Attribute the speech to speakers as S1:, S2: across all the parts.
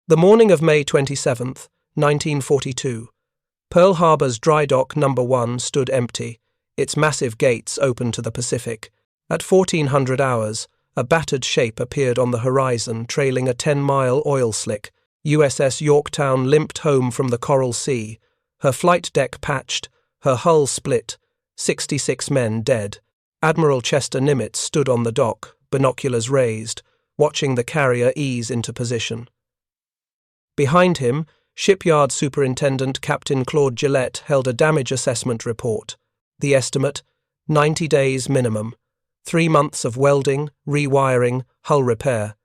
S1: The morning of May 27, 1942, Pearl Harbor's Drydock No. 1 stood empty, its massive gates open to the Pacific. At 1400 hours, a battered shape appeared on the horizon, trailing a 10-mile oil slick. USS Yorktown limped home from the Coral Sea, her flight deck patched, her hull split, 66 men dead. Admiral Chester Nimitz stood on the dock, binoculars raised, watching the carrier ease into position. Behind him, shipyard superintendent Captain Claude Gillette held a damage assessment report. The estimate, 90 days minimum. 3 months of welding, rewiring, hull repair.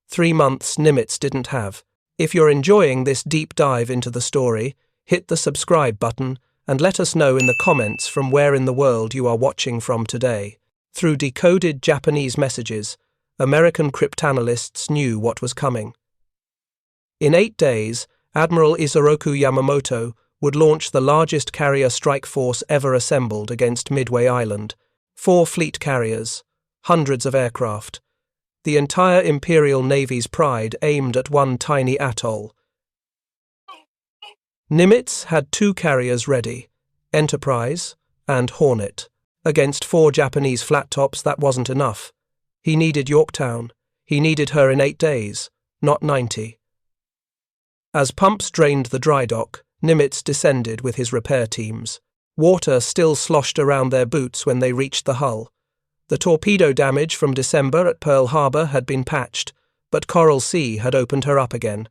S1: 3 months Nimitz didn't have. If you're enjoying this deep dive into the story, hit the subscribe button and let us know in the comments from where in the world you are watching from today. Through decoded Japanese messages, American cryptanalysts knew what was coming. In 8 days, Admiral Isoroku Yamamoto would launch the largest carrier strike force ever assembled against Midway Island. 4 fleet carriers, hundreds of aircraft. The entire Imperial Navy's pride aimed at one tiny atoll. Nimitz had 2 carriers ready, Enterprise and Hornet. Against 4 Japanese flattops, that wasn't enough. He needed Yorktown. He needed her in 8 days, not 90. As pumps drained the drydock, Nimitz descended with his repair teams. Water still sloshed around their boots when they reached the hull. The torpedo damage from December at Pearl Harbor had been patched, but Coral Sea had opened her up again.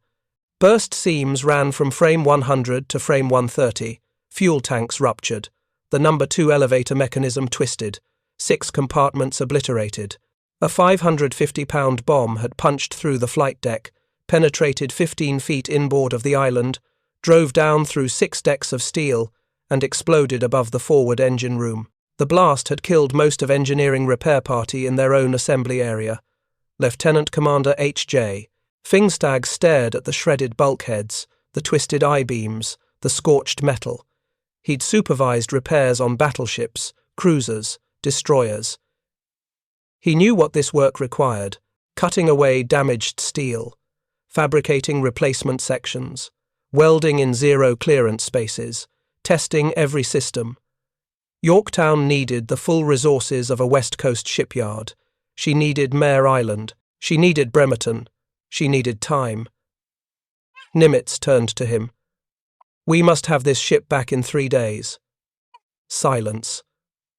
S1: Burst seams ran from frame 100 to frame 130, fuel tanks ruptured, the No. 2 elevator mechanism twisted, 6 compartments obliterated. A 550-pound bomb had punched through the flight deck, penetrated 15 feet inboard of the island, drove down through 6 decks of steel, and exploded above the forward engine room. The blast had killed most of engineering repair party in their own assembly area. Lieutenant Commander H.J. Fingstag stared at the shredded bulkheads, the twisted I-beams, the scorched metal. He'd supervised repairs on battleships, cruisers, destroyers. He knew what this work required: cutting away damaged steel, fabricating replacement sections, welding in zero-clearance spaces, testing every system. Yorktown needed the full resources of a West Coast shipyard. She needed Mare Island. She needed Bremerton. She needed time. Nimitz turned to him. "We must have this ship back in 3 days." Silence.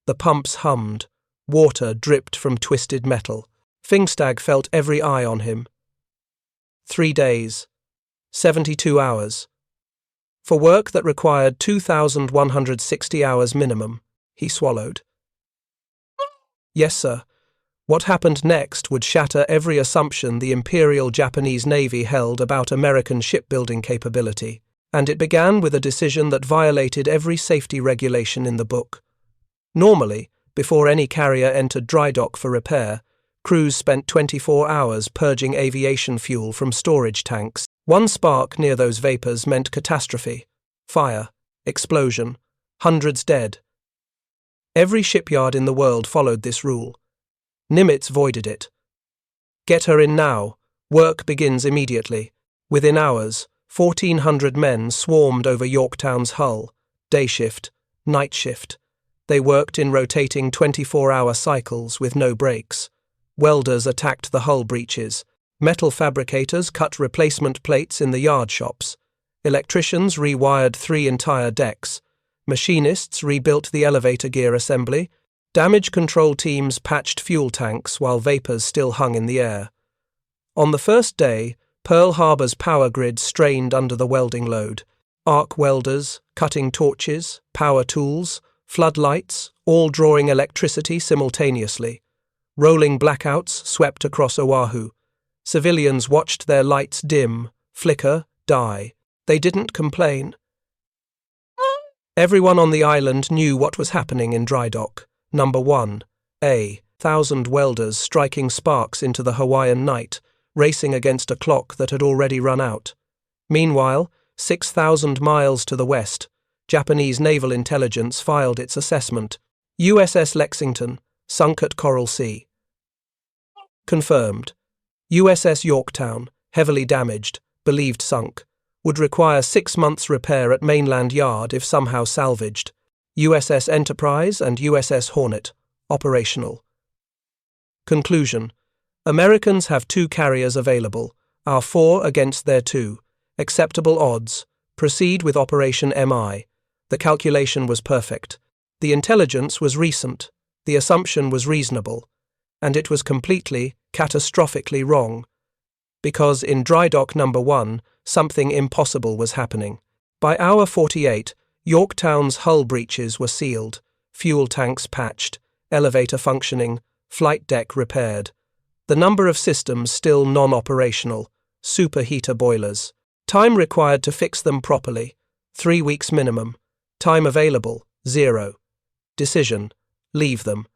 S1: The pumps hummed. Water dripped from twisted metal. Fingstag felt every eye on him. 3 days. 72 hours. For work that required 2,160 hours minimum, he swallowed. Yes, sir. What happened next would shatter every assumption the Imperial Japanese Navy held about American shipbuilding capability, and it began with a decision that violated every safety regulation in the book. Normally, before any carrier entered drydock for repair, crews spent 24 hours purging aviation fuel from storage tanks. One spark near those vapors meant catastrophe, fire, explosion, hundreds dead. Every shipyard in the world followed this rule. Nimitz voided it. "Get her in now. Work begins immediately." Within hours, 1,400 men swarmed over Yorktown's hull, day shift, night shift. They worked in rotating 24-hour cycles with no breaks. Welders attacked the hull breaches. Metal fabricators cut replacement plates in the yard shops. Electricians rewired 3 entire decks. Machinists rebuilt the elevator gear assembly. Damage control teams patched fuel tanks while vapors still hung in the air. On the first day, Pearl Harbor's power grid strained under the welding load. Arc welders, cutting torches, power tools, floodlights, all drawing electricity simultaneously. Rolling blackouts swept across Oahu. Civilians watched their lights dim, flicker, die. They didn't complain. Everyone on the island knew what was happening in Drydock. Number 1. 1,000 welders striking sparks into the Hawaiian night, racing against a clock that had already run out. Meanwhile, 6,000 miles to the west, Japanese naval intelligence filed its assessment. USS Lexington, sunk at Coral Sea. Confirmed. USS Yorktown, heavily damaged, believed sunk, would require 6 months repair at mainland yard if somehow salvaged. USS Enterprise and USS Hornet, operational. Conclusion. Americans have 2 carriers available, our 4 against their 2. Acceptable odds. Proceed with Operation MI. The calculation was perfect. The intelligence was recent. The assumption was reasonable. And it was completely, catastrophically wrong. Because in Drydock number 1, something impossible was happening. By hour 48, Yorktown's hull breaches were sealed, fuel tanks patched, elevator functioning, flight deck repaired. The number of systems still non-operational, superheater boilers. Time required to fix them properly, 3 weeks minimum. Time available, 0. Decision, leave them.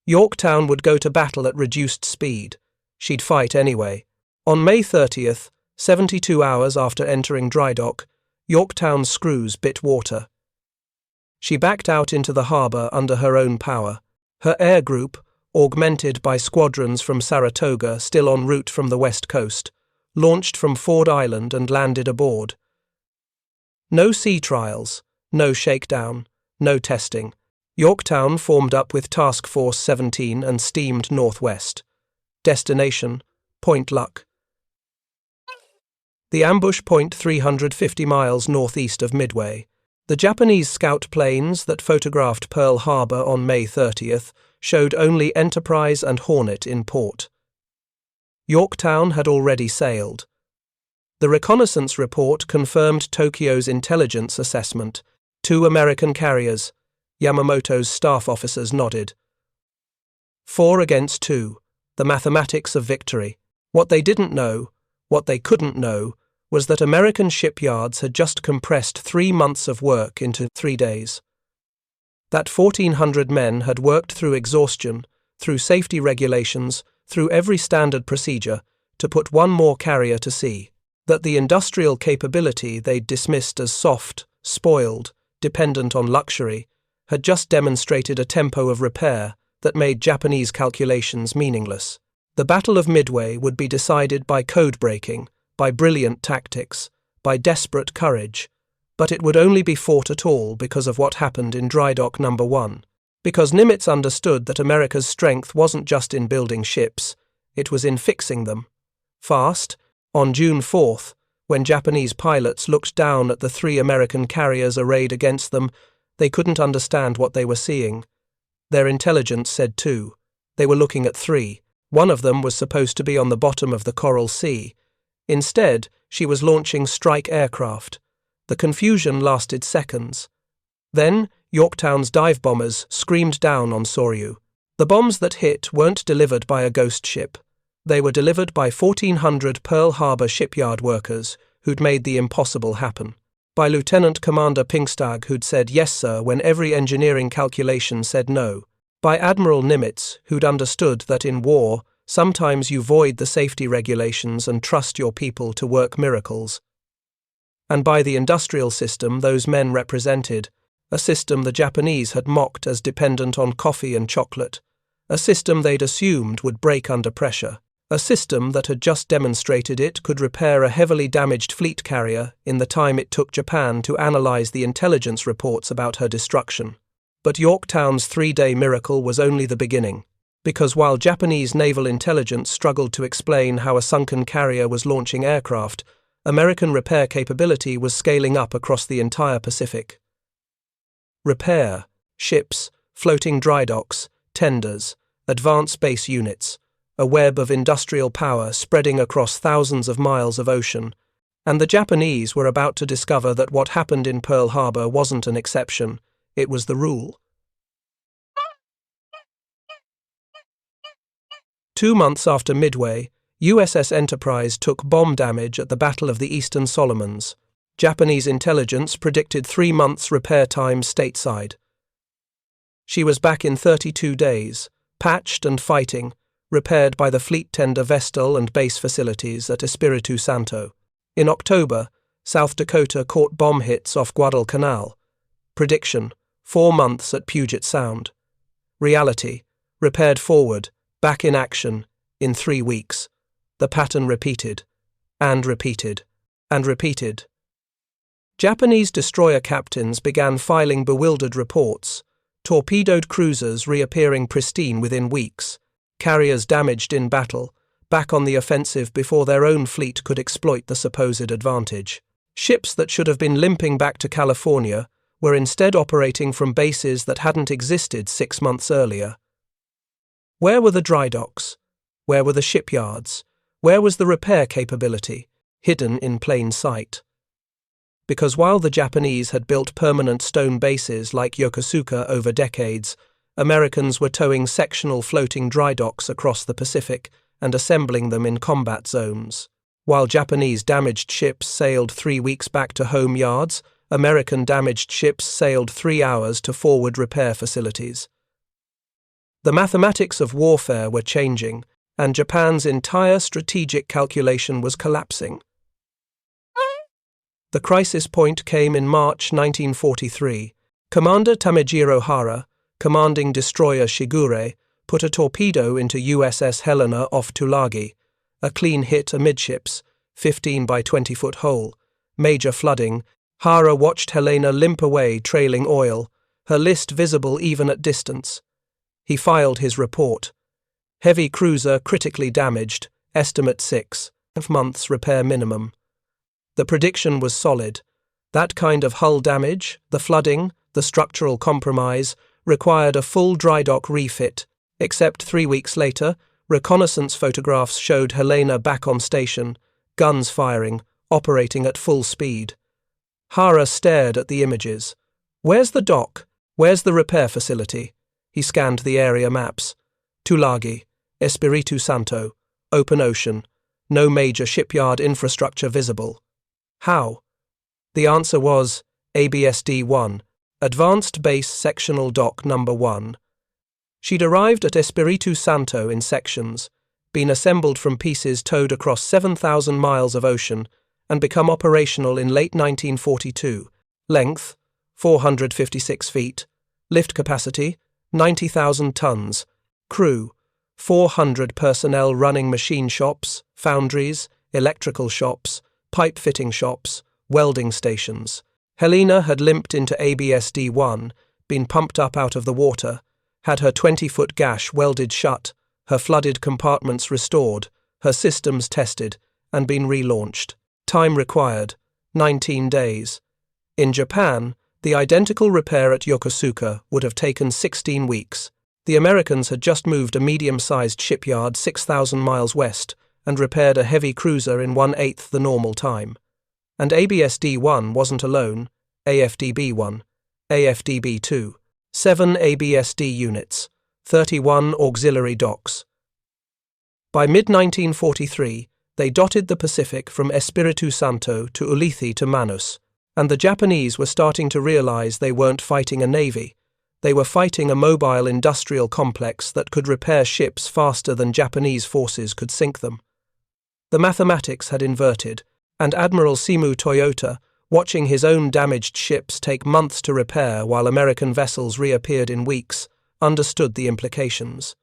S1: Yorktown would go to battle at reduced speed. She'd fight anyway. On May 30th, 72 hours after entering Drydock, Yorktown's screws bit water. She backed out into the harbour under her own power. Her air group, augmented by squadrons from Saratoga still en route from the west coast, launched from Ford Island and landed aboard. No sea trials, no shakedown, no testing. Yorktown formed up with Task Force 17 and steamed northwest. Destination, Point Luck. The ambush point 350 miles northeast of Midway. The Japanese scout planes that photographed Pearl Harbor on May 30th showed only Enterprise and Hornet in port. Yorktown had already sailed. The reconnaissance report confirmed Tokyo's intelligence assessment. 2 American carriers. Yamamoto's staff officers nodded. 4 against 2. The mathematics of victory. What they didn't know, what they couldn't know, was that American shipyards had just compressed 3 months of work into 3 days. That 1,400 men had worked through exhaustion, through safety regulations, through every standard procedure, to put one more carrier to sea. That the industrial capability they'd dismissed as soft, spoiled, dependent on luxury, had just demonstrated a tempo of repair that made Japanese calculations meaningless. The Battle of Midway would be decided by code-breaking, by brilliant tactics, by desperate courage, but it would only be fought at all because of what happened in Drydock number 1. Because Nimitz understood that America's strength wasn't just in building ships, it was in fixing them. Fast, on June 4th, when Japanese pilots looked down at the 3 American carriers arrayed against them, they couldn't understand what they were seeing. Their intelligence said 2. They were looking at 3. One of them was supposed to be on the bottom of the Coral Sea. Instead, she was launching strike aircraft. The confusion lasted seconds. Then, Yorktown's dive bombers screamed down on Soryu. The bombs that hit weren't delivered by a ghost ship. They were delivered by 1,400 Pearl Harbor shipyard workers who'd made the impossible happen. By Lieutenant Commander Pinkstag, who'd said yes sir when every engineering calculation said no. By Admiral Nimitz, who'd understood that in war, sometimes you void the safety regulations and trust your people to work miracles. And by the industrial system those men represented, a system the Japanese had mocked as dependent on coffee and chocolate, a system they'd assumed would break under pressure, a system that had just demonstrated it could repair a heavily damaged fleet carrier in the time it took Japan to analyze the intelligence reports about her destruction. But Yorktown's 3-day miracle was only the beginning, because while Japanese naval intelligence struggled to explain how a sunken carrier was launching aircraft, American repair capability was scaling up across the entire Pacific. Repair, ships, floating dry docks, tenders, advanced base units, a web of industrial power spreading across thousands of miles of ocean, and the Japanese were about to discover that what happened in Pearl Harbor wasn't an exception, it was the rule. 2 months after Midway, USS Enterprise took bomb damage at the Battle of the Eastern Solomons. Japanese intelligence predicted 3 months repair time stateside. She was back in 32 days, patched and fighting, repaired by the fleet tender Vestal and base facilities at Espiritu Santo. In October, South Dakota caught bomb hits off Guadalcanal. Prediction, 4 months at Puget Sound. Reality, repaired forward, back in action, in 3 weeks. The pattern repeated, and repeated. and repeated. Japanese destroyer captains began filing bewildered reports, torpedoed cruisers reappearing pristine within weeks, carriers damaged in battle, back on the offensive before their own fleet could exploit the supposed advantage. Ships that should have been limping back to California were instead operating from bases that hadn't existed 6 months earlier. Where were the drydocks? Where were the shipyards? Where was the repair capability, hidden in plain sight? Because while the Japanese had built permanent stone bases like Yokosuka over decades, Americans were towing sectional floating drydocks across the Pacific and assembling them in combat zones. While Japanese damaged ships sailed 3 weeks back to home yards, American damaged ships sailed 3 hours to forward repair facilities. The mathematics of warfare were changing, and Japan's entire strategic calculation was collapsing. The crisis point came in March 1943. Commander Tamejiro Hara, commanding destroyer Shigure, put a torpedo into USS Helena off Tulagi, a clean hit amidships, 15 by 20-foot hole, major flooding. Hara watched Helena limp away trailing oil, her list visible even at distance. He filed his report. Heavy cruiser critically damaged, estimate 6 months repair minimum. The prediction was solid. That kind of hull damage, the flooding, the structural compromise, required a full drydock refit, except 3 weeks later, reconnaissance photographs showed Helena back on station, guns firing, operating at full speed. Hara stared at the images. Where's the dock? Where's the repair facility? He scanned the area maps. Tulagi, Espiritu Santo, open ocean, no major shipyard infrastructure visible. How? The answer was ABSD-1, Advanced Base Sectional Dock Number 1. She'd arrived at Espiritu Santo in sections, been assembled from pieces towed across 7,000 miles of ocean, and become operational in late 1942. Length, 456 feet. Lift capacity, 90,000 tons. Crew, 400 personnel running machine shops, foundries, electrical shops, pipe fitting shops, welding stations. Helena had limped into ABSD-1, been pumped up out of the water, had her 20-foot gash welded shut, her flooded compartments restored, her systems tested, and been relaunched. Time required, 19 days. In Japan, the identical repair at Yokosuka would have taken 16 weeks. The Americans had just moved a medium-sized shipyard 6,000 miles west and repaired a heavy cruiser in 1/8 the normal time. And ABSD-1 wasn't alone, AFDB-1, AFDB-2, 7 ABSD units, 31 auxiliary docks. By mid-1943, they dotted the Pacific from Espiritu Santo to Ulithi to Manus, and the Japanese were starting to realize they weren't fighting a navy. They were fighting a mobile industrial complex that could repair ships faster than Japanese forces could sink them. The mathematics had inverted, and Admiral Simu Toyota, watching his own damaged ships take months to repair while American vessels reappeared in weeks, understood the implications.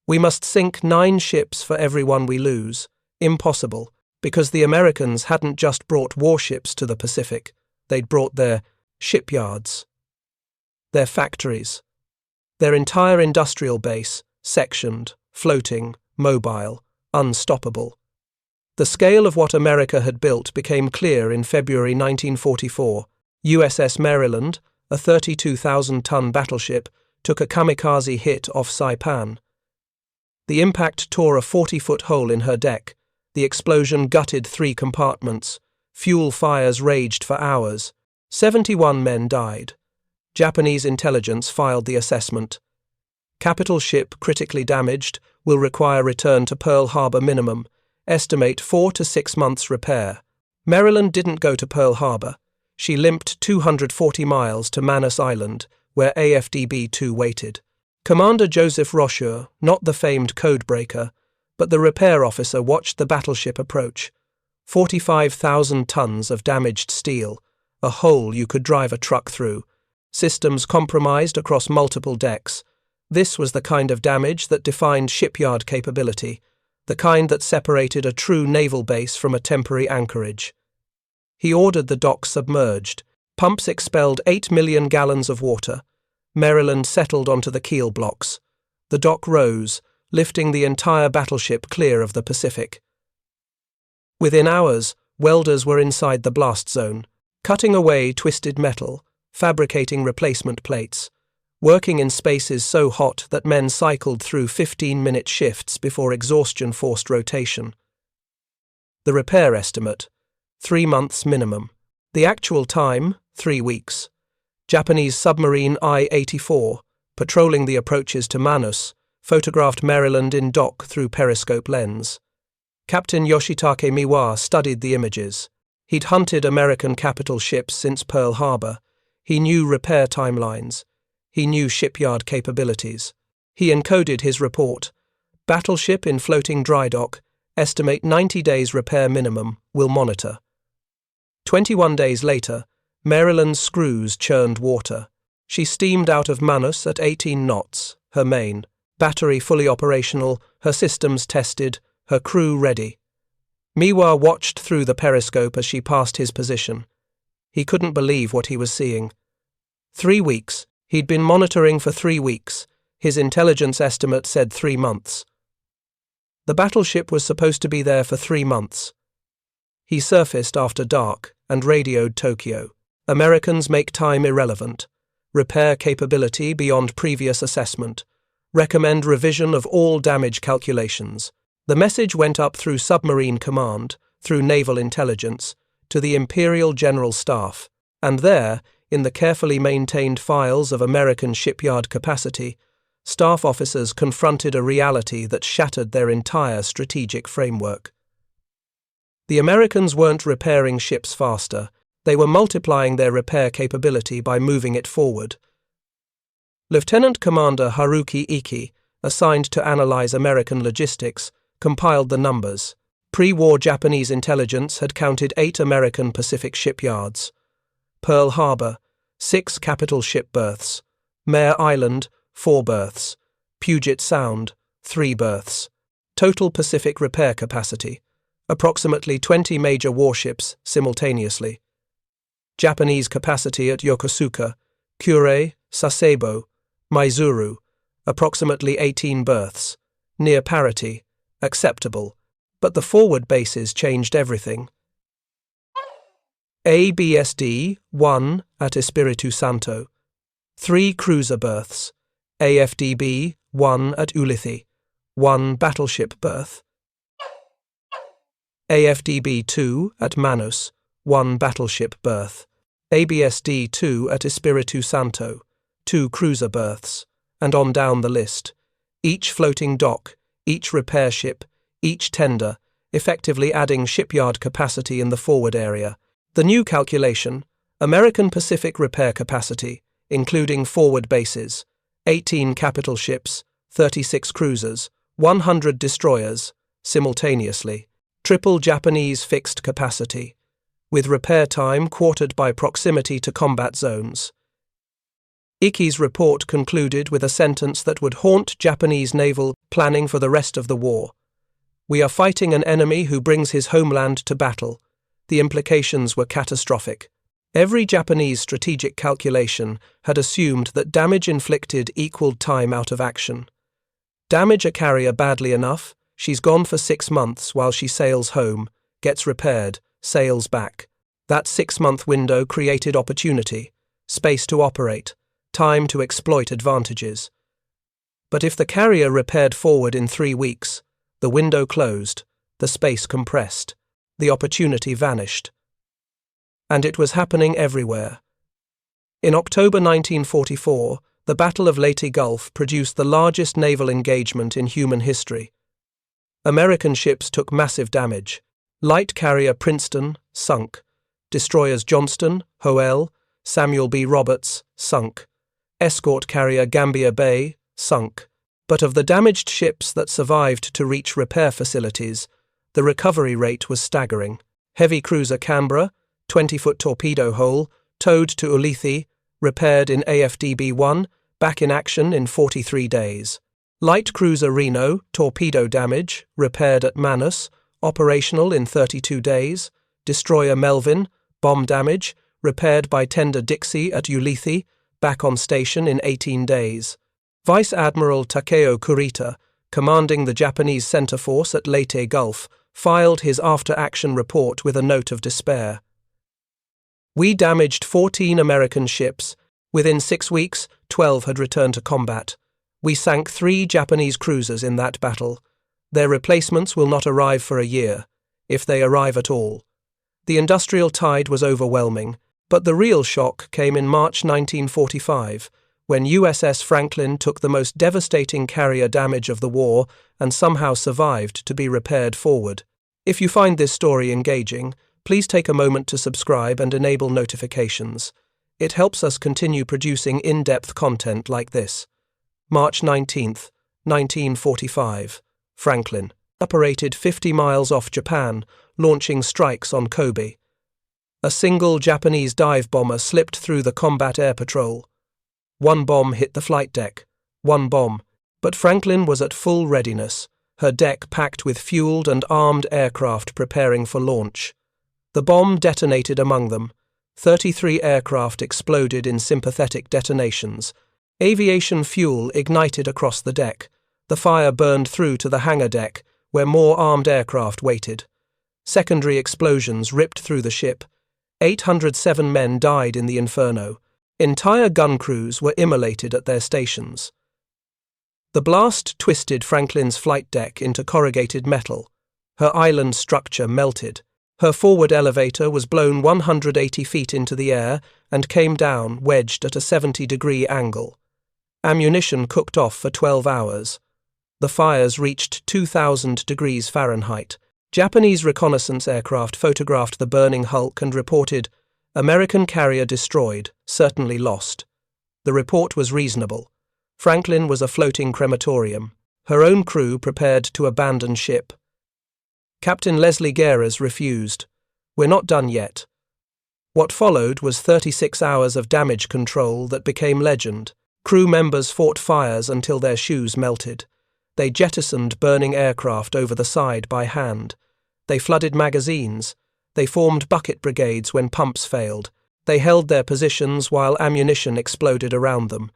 S1: We must sink 9 ships for every one we lose. Impossible, because the Americans hadn't just brought warships to the Pacific, they'd brought their shipyards, their factories, their entire industrial base, sectioned, floating, mobile, unstoppable. The scale of what America had built became clear in February 1944. USS Maryland, a 32,000-ton battleship, took a kamikaze hit off Saipan. The impact tore a 40-foot hole in her deck. The explosion gutted 3 compartments. Fuel fires raged for hours. 71 men died. Japanese intelligence filed the assessment. Capital ship critically damaged, will require return to Pearl Harbor minimum. Estimate 4 to 6 months repair. Maryland didn't go to Pearl Harbor. She limped 240 miles to Manus Island, where AFDB-2 waited. Commander Joseph Rocheur, not the famed codebreaker, but the repair officer, watched the battleship approach. 45,000 tons of damaged steel, a hole you could drive a truck through. Systems compromised across multiple decks. This was the kind of damage that defined shipyard capability, the kind that separated a true naval base from a temporary anchorage. He ordered the dock submerged. Pumps expelled 8 million gallons of water. Maryland settled onto the keel blocks. The dock rose, lifting the entire battleship clear of the Pacific. Within hours, welders were inside the blast zone, cutting away twisted metal, fabricating replacement plates, working in spaces so hot that men cycled through 15-minute shifts before exhaustion forced rotation. The repair estimate, 3 months minimum. The actual time, 3 weeks. Japanese submarine I-84, patrolling the approaches to Manus, photographed Maryland in dock through periscope lens. Captain Yoshitake Miwa studied the images. He'd hunted American capital ships since Pearl Harbor. He knew repair timelines. He knew shipyard capabilities. He encoded his report. Battleship in floating dry dock. Estimate 90 days repair minimum. Will monitor. 21 days later, Maryland's screws churned water. She steamed out of Manus at 18 knots, her main. Battery fully operational, her systems tested, her crew ready. Miwa watched through the periscope as she passed his position. He couldn't believe what he was seeing. 3 weeks. He'd been monitoring for 3 weeks. His intelligence estimate said 3 months. The battleship was supposed to be there for 3 months. He surfaced after dark and radioed Tokyo. Americans make time irrelevant. Repair capability beyond previous assessment. Recommend revision of all damage calculations. The message went up through submarine command, through naval intelligence, to the Imperial General Staff, and there, in the carefully maintained files of American shipyard capacity, staff officers confronted a reality that shattered their entire strategic framework. The Americans weren't repairing ships faster, they were multiplying their repair capability by moving it forward. Lieutenant Commander Haruki Iki, assigned to analyze American logistics, compiled the numbers. Pre-war Japanese intelligence had counted 8 American Pacific shipyards. Pearl Harbor, 6 capital ship berths. Mare Island, 4 berths. Puget Sound, 3 berths. Total Pacific repair capacity, approximately 20 major warships simultaneously. Japanese capacity at Yokosuka, Kure, Sasebo, Maizuru, approximately 18 berths. Near parity, acceptable, but the forward bases changed everything. ABSD-1 at Espiritu Santo, 3 cruiser berths. AFDB-1 at Ulithi, 1 battleship berth. AFDB-2 at Manus, 1 battleship berth. ABSD-2 at Espiritu Santo, 2 cruiser berths, and on down the list. Each floating dock, each repair ship, each tender, effectively adding shipyard capacity in the forward area. The new calculation, American Pacific repair capacity, including forward bases, 18 capital ships, 36 cruisers, 100 destroyers, simultaneously. Triple Japanese fixed capacity, with repair time quartered by proximity to combat zones. Iki's report concluded with a sentence that would haunt Japanese naval planning for the rest of the war. We are fighting an enemy who brings his homeland to battle. The implications were catastrophic. Every Japanese strategic calculation had assumed that damage inflicted equaled time out of action. Damage a carrier badly enough, she's gone for 6 months while she sails home, gets repaired, sails back. That 6-month window created opportunity, space to operate, time to exploit advantages. But if the carrier repaired forward in 3 weeks, the window closed, the space compressed, the opportunity vanished. And it was happening everywhere. In October 1944, the Battle of Leyte Gulf produced the largest naval engagement in human history. American ships took massive damage. Light carrier Princeton, sunk. Destroyers Johnston, Hoel, Samuel B. Roberts, sunk. Escort carrier Gambier Bay, sunk. But of the damaged ships that survived to reach repair facilities, the recovery rate was staggering. Heavy cruiser Canberra, 20-foot torpedo hole, towed to Ulithi, repaired in AFDB-1, back in action in 43 days. Light cruiser Reno, torpedo damage, repaired at Manus, operational in 32 days. Destroyer Melvin, Bomb damage, repaired by tender Dixie at Ulithi, back on station in 18 days. Vice Admiral Takeo Kurita, commanding the Japanese center force at Leyte Gulf, filed his after-action report with a note of despair. We damaged 14 American ships. Within 6 weeks, 12 had returned to combat. We sank 3 Japanese cruisers in that battle. Their replacements will not arrive for a year, if they arrive at all. The industrial tide was overwhelming, but the real shock came in March 1945, when USS Franklin took the most devastating carrier damage of the war and somehow survived to be repaired forward. If you find this story engaging, please take a moment to subscribe and enable notifications. It helps us continue producing in-depth content like this. March 19, 1945. Franklin operated 50 miles off Japan, launching strikes on Kobe. A single Japanese dive bomber slipped through the combat air patrol. 1 bomb hit the flight deck. 1 bomb. But Franklin was at full readiness, her deck packed with fueled and armed aircraft preparing for launch. The bomb detonated among them. 33 aircraft exploded in sympathetic detonations. Aviation fuel ignited across the deck. The fire burned through to the hangar deck, where more armed aircraft waited. Secondary explosions ripped through the ship. 807 men died in the inferno. Entire gun crews were immolated at their stations. The blast twisted Franklin's flight deck into corrugated metal. Her island structure melted. Her forward elevator was blown 180 feet into the air and came down wedged at a 70-degree angle. Ammunition cooked off for 12 hours. The fires reached 2,000 degrees Fahrenheit. Japanese reconnaissance aircraft photographed the burning hulk and reported, "American carrier destroyed, certainly lost." The report was reasonable. Franklin was a floating crematorium. Her own crew prepared to abandon ship. Captain Leslie Guerres refused. "We're not done yet." What followed was 36 hours of damage control that became legend. Crew members fought fires until their shoes melted. They jettisoned burning aircraft over the side by hand. They flooded magazines. They formed bucket brigades when pumps failed. They held their positions while ammunition exploded around them.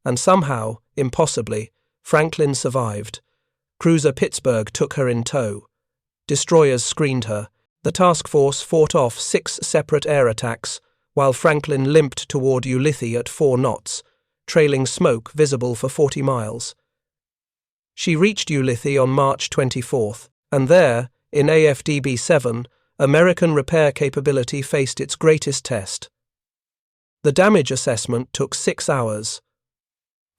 S1: And somehow, impossibly, Franklin survived. Cruiser Pittsburgh took her in tow. Destroyers screened her. The task force fought off 6 separate air attacks, while Franklin limped toward Ulithi at 4 knots, trailing smoke visible for 40 miles. She reached Ulithi on March 24th, and there, in AFDB-7, American repair capability faced its greatest test. The damage assessment took 6 hours.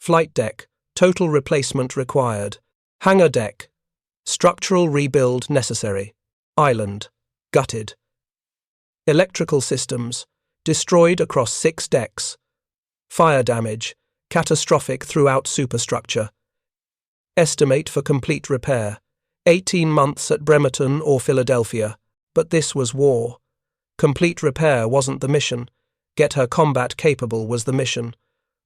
S1: Flight deck, total replacement required. Hangar deck, structural rebuild necessary. Island, gutted. Electrical systems, destroyed across 6 decks. Fire damage, catastrophic throughout superstructure. Estimate for complete repair, 18 months at Bremerton or Philadelphia. But this was war. Complete repair wasn't the mission. Get her combat capable was the mission.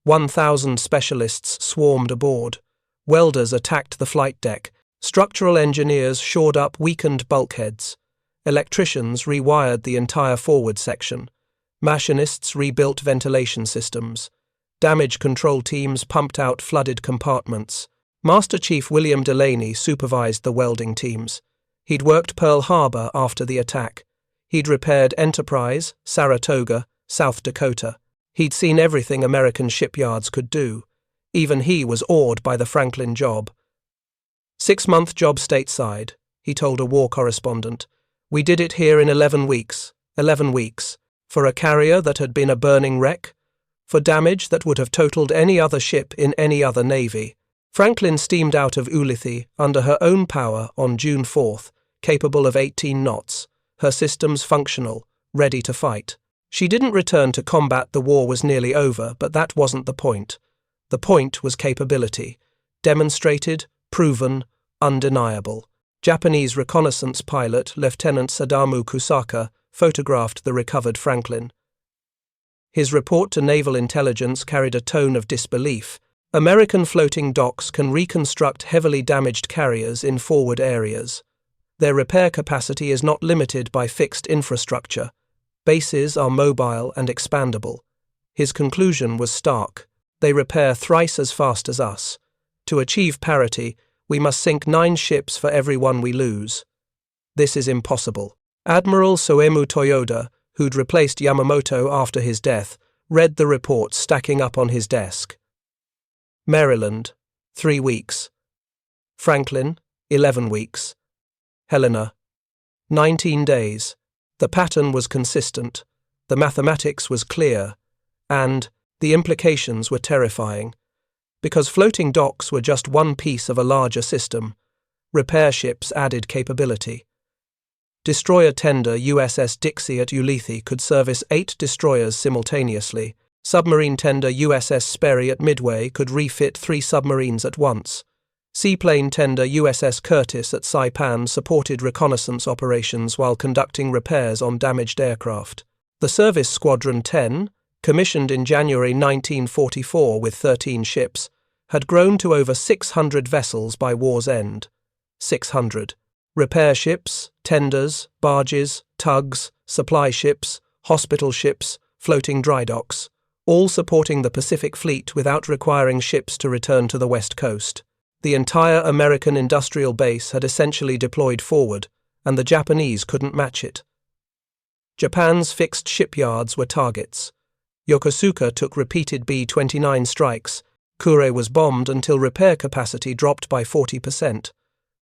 S1: 1,000 specialists swarmed aboard. Welders attacked the flight deck. Structural engineers shored up weakened bulkheads. Electricians rewired the entire forward section. Machinists rebuilt ventilation systems. Damage control teams pumped out flooded compartments. Master Chief William Delaney supervised the welding teams. He'd worked Pearl Harbor after the attack. He'd repaired Enterprise, Saratoga, South Dakota. He'd seen everything American shipyards could do. Even he was awed by the Franklin job. 6-month job stateside, he told a war correspondent. We did it here in 11 weeks. 11 weeks. For a carrier that had been a burning wreck. For damage that would have totaled any other ship in any other navy. Franklin steamed out of Ulithi under her own power on June 4th, capable of 18 knots, her systems functional, ready to fight. She didn't return to combat. The war was nearly over, but that wasn't the point. The point was capability. Demonstrated, proven, undeniable. Japanese reconnaissance pilot Lieutenant Sadamu Kusaka photographed the recovered Franklin. His report to naval intelligence carried a tone of disbelief. American floating docks can reconstruct heavily damaged carriers in forward areas. Their repair capacity is not limited by fixed infrastructure. Bases are mobile and expandable. His conclusion was stark. They repair thrice as fast as us. To achieve parity, we must sink 9 ships for every one we lose. This is impossible. Admiral Soemu Toyoda, who'd replaced Yamamoto after his death, read the report stacking up on his desk. Maryland, 3 weeks. Franklin, 11 weeks. Helena, 19 days. The pattern was consistent, the mathematics was clear, and the implications were terrifying. Because floating docks were just one piece of a larger system, repair ships added capability. Destroyer tender USS Dixie at Ulithi could service 8 destroyers simultaneously. Submarine tender USS Sperry at Midway could refit 3 submarines at once. Seaplane tender USS Curtis at Saipan supported reconnaissance operations while conducting repairs on damaged aircraft. The Service Squadron 10, commissioned in January 1944 with 13 ships, had grown to over 600 vessels by war's end. 600. Repair ships, tenders, barges, tugs, supply ships, hospital ships, floating dry docks, all supporting the Pacific Fleet without requiring ships to return to the West Coast. The entire American industrial base had essentially deployed forward, and the Japanese couldn't match it. Japan's fixed shipyards were targets. Yokosuka took repeated B-29 strikes. Kure was bombed until repair capacity dropped by 40%.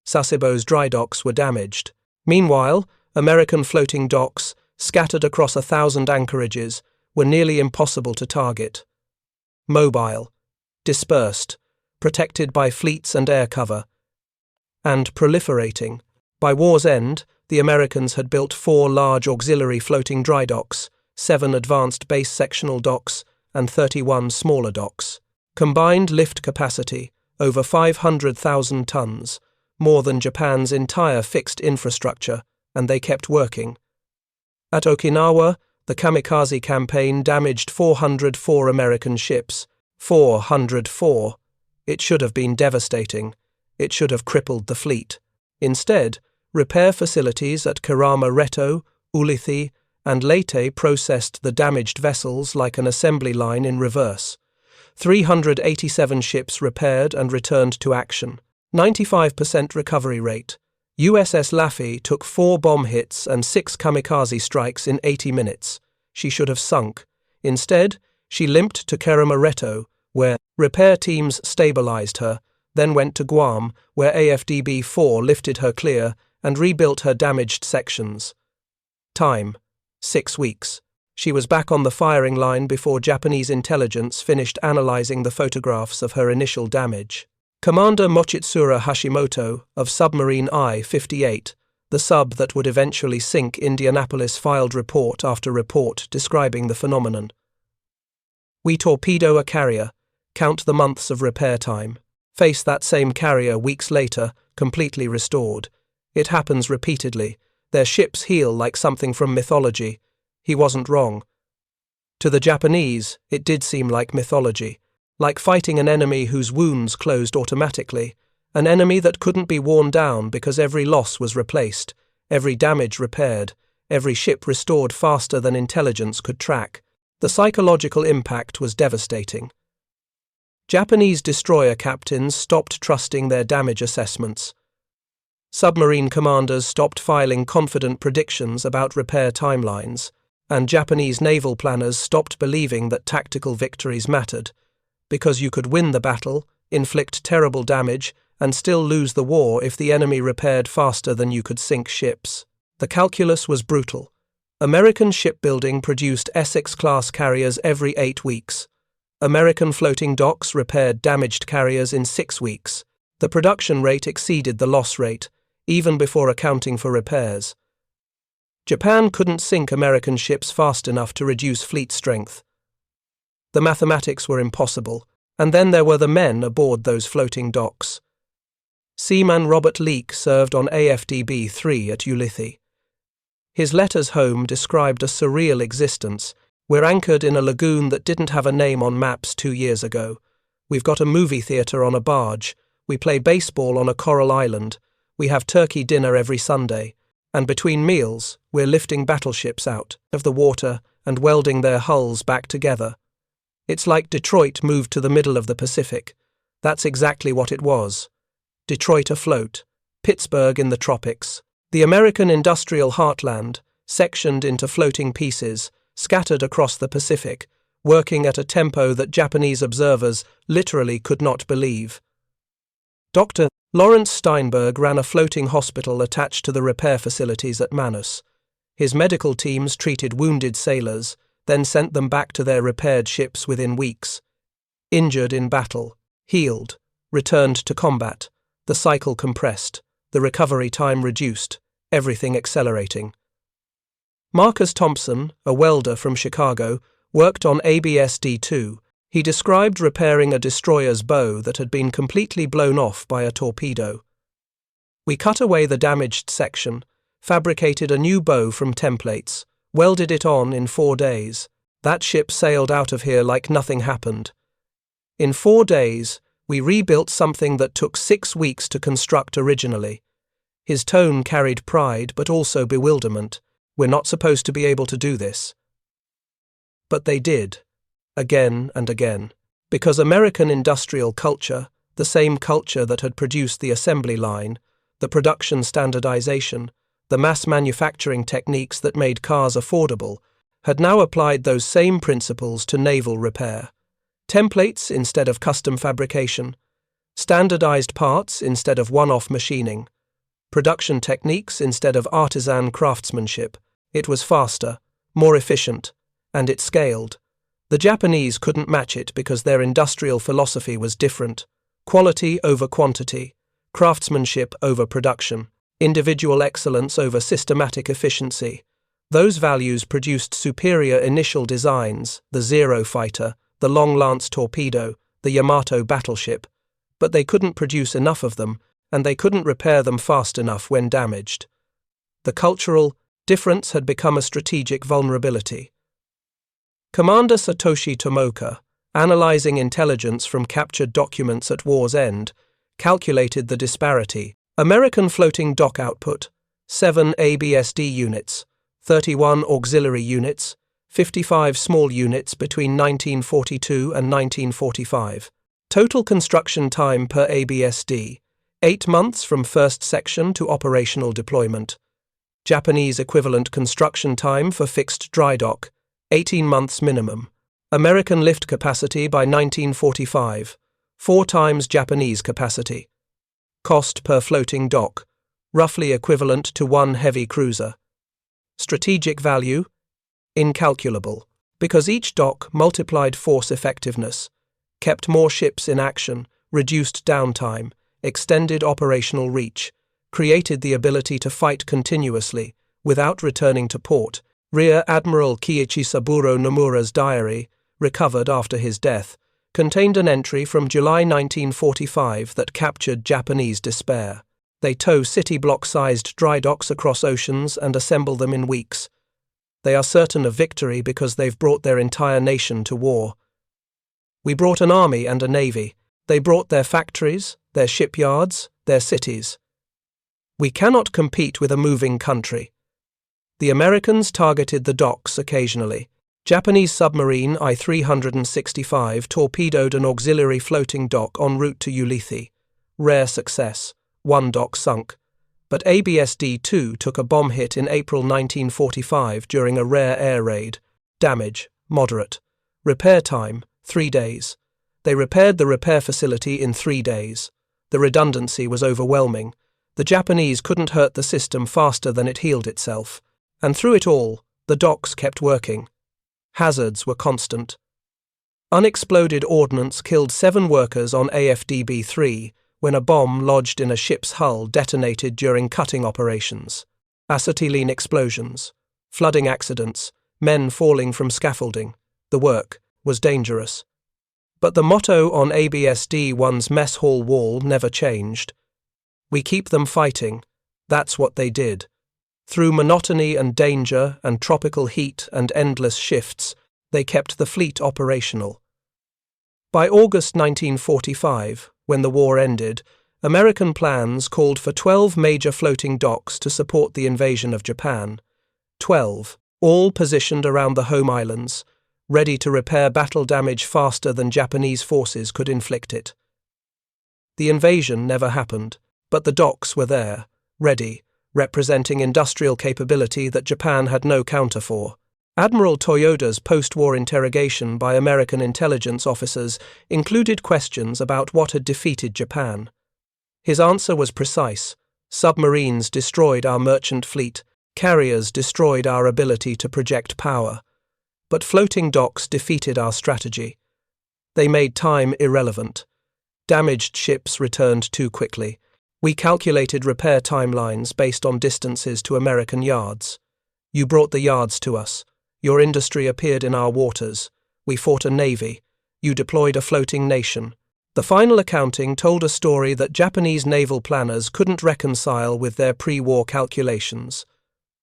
S1: Sasebo's dry docks were damaged. Meanwhile, American floating docks, scattered across 1,000 anchorages, were nearly impossible to target. Mobile, dispersed, protected by fleets and air cover, and proliferating. By war's end, the Americans had built 4 large auxiliary floating dry docks, 7 advanced base sectional docks, and 31 smaller docks. Combined lift capacity, over 500,000 tons, more than Japan's entire fixed infrastructure, and they kept working. At Okinawa, the kamikaze campaign damaged 404 American ships. 404. It should have been devastating. It should have crippled the fleet. Instead, repair facilities at Kerama Retto, Ulithi, and Leyte processed the damaged vessels like an assembly line in reverse. 387 ships repaired and returned to action. 95% recovery rate. USS Laffey took 4 bomb hits and 6 kamikaze strikes in 80 minutes. She should have sunk. Instead, she limped to Kerama Retto, where repair teams stabilized her, then went to Guam, where AFDB-4 lifted her clear and rebuilt her damaged sections. Time: 6 weeks. She was back on the firing line before Japanese intelligence finished analyzing the photographs of her initial damage. Commander Mochitsura Hashimoto of Submarine I-58, the sub that would eventually sink Indianapolis, filed report after report describing the phenomenon. We torpedo a carrier, count the months of repair time, face that same carrier weeks later, completely restored. It happens repeatedly. Their ships heal like something from mythology. He wasn't wrong. To the Japanese, it did seem like mythology, like fighting an enemy whose wounds closed automatically, an enemy that couldn't be worn down because every loss was replaced, every damage repaired, every ship restored faster than intelligence could track. The psychological impact was devastating. Japanese destroyer captains stopped trusting their damage assessments. Submarine commanders stopped filing confident predictions about repair timelines, and Japanese naval planners stopped believing that tactical victories mattered, because you could win the battle, inflict terrible damage, and still lose the war if the enemy repaired faster than you could sink ships. The calculus was brutal. American shipbuilding produced Essex-class carriers every 8 weeks. American floating docks repaired damaged carriers in 6 weeks. The production rate exceeded the loss rate, even before accounting for repairs. Japan couldn't sink American ships fast enough to reduce fleet strength. The mathematics were impossible, and then there were the men aboard those floating docks. Seaman Robert Leake served on AFDB-3 at Ulithi. His letters home described a surreal existence. We're anchored in a lagoon that didn't have a name on maps 2 years ago. We've got a movie theatre on a barge. We play baseball on a coral island. We have turkey dinner every Sunday. And between meals, we're lifting battleships out of the water and welding their hulls back together. It's like Detroit moved to the middle of the Pacific. That's exactly what it was. Detroit afloat, Pittsburgh in the tropics. The American industrial heartland, sectioned into floating pieces, scattered across the Pacific, working at a tempo that Japanese observers literally could not believe. Dr. Lawrence Steinberg ran a floating hospital attached to the repair facilities at Manus. His medical teams treated wounded sailors, then sent them back to their repaired ships within weeks. Injured in battle, healed, returned to combat, the cycle compressed, the recovery time reduced, everything accelerating. Marcus Thompson, a welder from Chicago, worked on ABSD-2. He described repairing a destroyer's bow that had been completely blown off by a torpedo. We cut away the damaged section, fabricated a new bow from templates, welded it on in 4 days. That ship sailed out of here like nothing happened. In 4 days, we rebuilt something that took 6 weeks to construct originally. His tone carried pride but also bewilderment. We're not supposed to be able to do this. But they did, again and again, because American industrial culture, the same culture that had produced the assembly line, the production standardization, the mass manufacturing techniques that made cars affordable, had now applied those same principles to naval repair. Templates instead of custom fabrication, standardized parts instead of one-off machining, production techniques instead of artisan craftsmanship. It was faster, more efficient, and it scaled. The Japanese couldn't match it because their industrial philosophy was different. Quality over quantity, craftsmanship over production, individual excellence over systematic efficiency. Those values produced superior initial designs, the Zero fighter, the Long Lance torpedo, the Yamato battleship, but they couldn't produce enough of them, and they couldn't repair them fast enough when damaged. The cultural difference had become a strategic vulnerability. Commander Satoshi Tomoka, analyzing intelligence from captured documents at war's end, calculated the disparity. American floating dock output, 7 ABSD units, 31 auxiliary units, 55 small units between 1942 and 1945. Total construction time per ABSD, 8 months from first section to operational deployment. Japanese equivalent construction time for fixed dry dock, 18 months minimum. American lift capacity by 1945, 4 times Japanese capacity. Cost per floating dock, roughly equivalent to 1 heavy cruiser. Strategic value, incalculable, because each dock multiplied force effectiveness, kept more ships in action, reduced downtime, extended operational reach, created the ability to fight continuously, without returning to port. Rear Admiral Kiichi Saburo Nomura's diary, recovered after his death, contained an entry from July 1945 that captured Japanese despair. They tow city block-sized dry docks across oceans and assemble them in weeks. They are certain of victory because they've brought their entire nation to war. We brought an army and a navy. They brought their factories, their shipyards, their cities. We cannot compete with a moving country. The Americans targeted the docks occasionally. Japanese submarine I-365 torpedoed an auxiliary floating dock en route to Ulithi. Rare success. 1 dock sunk. But ABSD-2 took a bomb hit in April 1945 during a rare air raid. Damage, moderate. Repair time, 3 days. They repaired the repair facility in 3 days. The redundancy was overwhelming. The Japanese couldn't hurt the system faster than it healed itself. And through it all, the docks kept working. Hazards were constant. Unexploded ordnance killed 7 workers on AFDB-3 when a bomb lodged in a ship's hull detonated during cutting operations. Acetylene explosions, flooding accidents, men falling from scaffolding. The work was dangerous. But the motto on ABSD-1's mess hall wall never changed. We keep them fighting. That's what they did. Through monotony and danger and tropical heat and endless shifts, they kept the fleet operational. By August 1945, when the war ended, American plans called for 12 major floating docks to support the invasion of Japan. 12, all positioned around the home islands, ready to repair battle damage faster than Japanese forces could inflict it. The invasion never happened, but the docks were there, ready, representing industrial capability that Japan had no counter for. Admiral Toyoda's post-war interrogation by American intelligence officers included questions about what had defeated Japan. His answer was precise. Submarines destroyed our merchant fleet, carriers destroyed our ability to project power. But floating docks defeated our strategy. They made time irrelevant. Damaged ships returned too quickly. We calculated repair timelines based on distances to American yards. You brought the yards to us. Your industry appeared in our waters. We fought a navy. You deployed a floating nation. The final accounting told a story that Japanese naval planners couldn't reconcile with their pre-war calculations.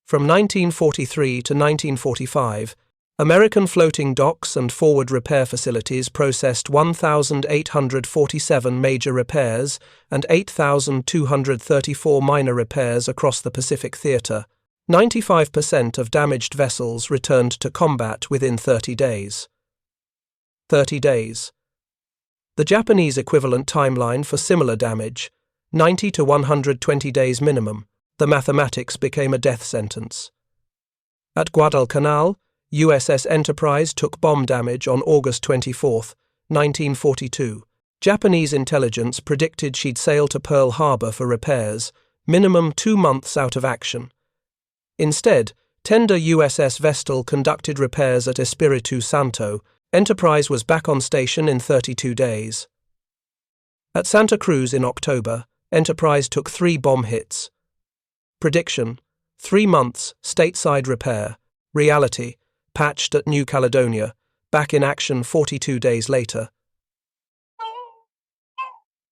S1: From 1943 to 1945, American floating docks and forward repair facilities processed 1,847 major repairs and 8,234 minor repairs across the Pacific Theater. 95% of damaged vessels returned to combat within 30 days. 30 days. The Japanese equivalent timeline for similar damage, 90 to 120 days minimum. The mathematics became a death sentence. At Guadalcanal, USS Enterprise took bomb damage on August 24, 1942. Japanese intelligence predicted she'd sail to Pearl Harbor for repairs, minimum 2 months out of action. Instead, tender USS Vestal conducted repairs at Espiritu Santo. Enterprise was back on station in 32 days. At Santa Cruz in October, Enterprise took 3 bomb hits. Prediction: 3 months, stateside repair. Reality: patched at New Caledonia, back in action 42 days later.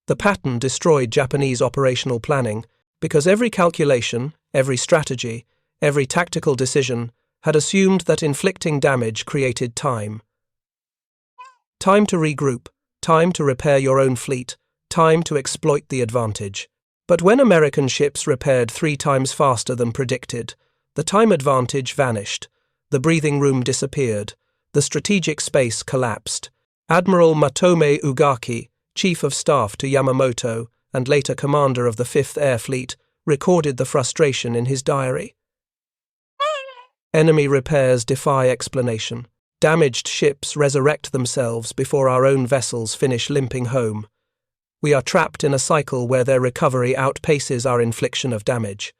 S1: The pattern destroyed Japanese operational planning because every calculation, every strategy, every tactical decision had assumed that inflicting damage created time. Time to regroup, time to repair your own fleet, time to exploit the advantage. But when American ships repaired 3 times faster than predicted, the time advantage vanished, the breathing room disappeared, the strategic space collapsed. Admiral Matome Ugaki, Chief of Staff to Yamamoto and later commander of the 5th Air Fleet, recorded the frustration in his diary. Enemy repairs defy explanation. Damaged ships resurrect themselves before our own vessels finish limping home. We are trapped in a cycle where their recovery outpaces our infliction of damage.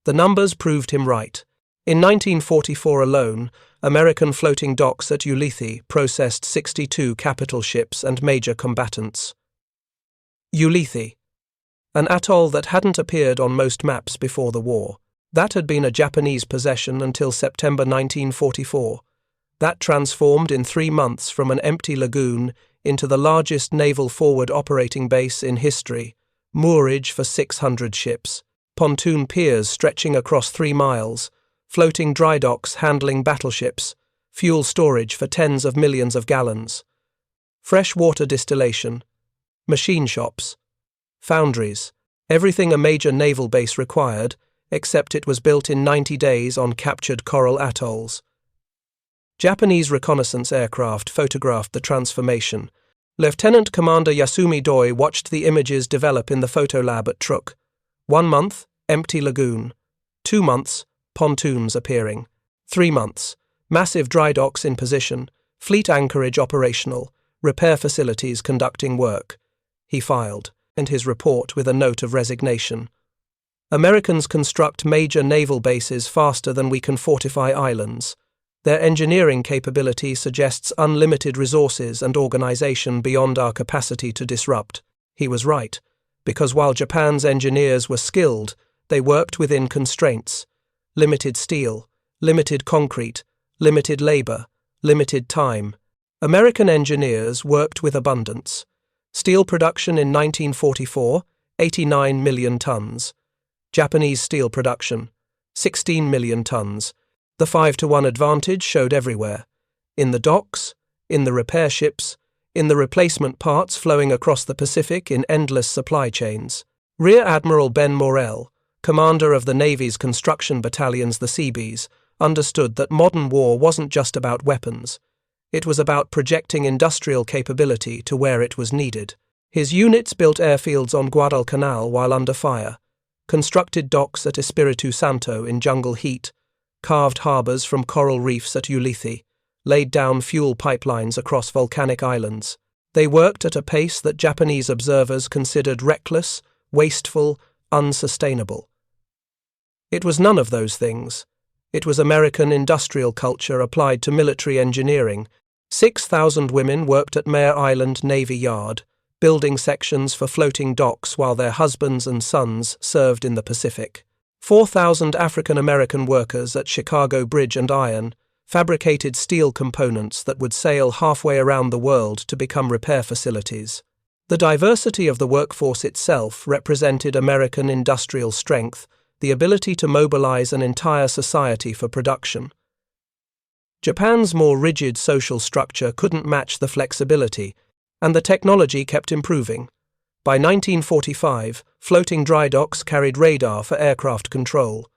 S1: The numbers proved him right. In 1944 alone, American floating docks at Ulithi processed 62 capital ships and major combatants. Ulithi, an atoll that hadn't appeared on most maps before the war. That had been a Japanese possession until September 1944. That transformed in 3 months from an empty lagoon into the largest naval forward operating base in history, moorage for 600 ships, pontoon piers stretching across 3 miles, floating dry docks handling battleships, fuel storage for tens of millions of gallons, fresh water distillation, machine shops, foundries, everything a major naval base required, except it was built in 90 days on captured coral atolls. Japanese reconnaissance aircraft photographed the transformation. Lieutenant Commander Yasumi Doi watched the images develop in the photo lab at Truk. 1 month, empty lagoon. 2 months, pontoons appearing. 3 months, massive dry docks in position, fleet anchorage operational, repair facilities conducting work. He filed, and his report with a note of resignation. Americans construct major naval bases faster than we can fortify islands. Their engineering capability suggests unlimited resources and organization beyond our capacity to disrupt. He was right, because while Japan's engineers were skilled, they worked within constraints. Limited steel, limited concrete, limited labor, limited time. American engineers worked with abundance. Steel production in 1944, 89 million tons. Japanese steel production, 16 million tons. The 5-to-1 advantage showed everywhere. In the docks, in the repair ships, in the replacement parts flowing across the Pacific in endless supply chains. Rear Admiral Ben Morrell, commander of the Navy's construction battalions, the Seabees, understood that modern war wasn't just about weapons. It was about projecting industrial capability to where it was needed. His units built airfields on Guadalcanal while under fire, constructed docks at Espiritu Santo in jungle heat, carved harbours from coral reefs at Ulithi, laid down fuel pipelines across volcanic islands. They worked at a pace that Japanese observers considered reckless, wasteful, unsustainable. It was none of those things. It was American industrial culture applied to military engineering. 6,000 women worked at Mare Island Navy Yard, building sections for floating docks while their husbands and sons served in the Pacific. 4,000 African American workers at Chicago Bridge and Iron fabricated steel components that would sail halfway around the world to become repair facilities. The diversity of the workforce itself represented American industrial strength, the ability to mobilize an entire society for production. Japan's more rigid social structure couldn't match the flexibility, and the technology kept improving. By 1945, floating dry docks carried radar for aircraft control,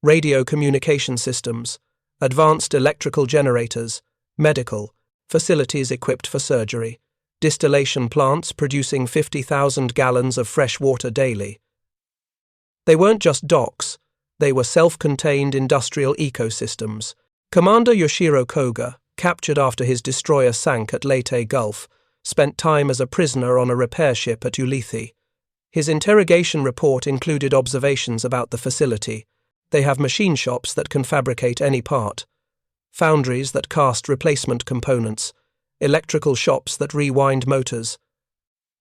S1: radio communication systems, advanced electrical generators, medical, facilities equipped for surgery, distillation plants producing 50,000 gallons of fresh water daily. They weren't just docks, they were self-contained industrial ecosystems. Commander Yoshiro Koga, captured after his destroyer sank at Leyte Gulf, spent time as a prisoner on a repair ship at Ulithi. His interrogation report included observations about the facility. They have machine shops that can fabricate any part, foundries that cast replacement components, electrical shops that rewind motors.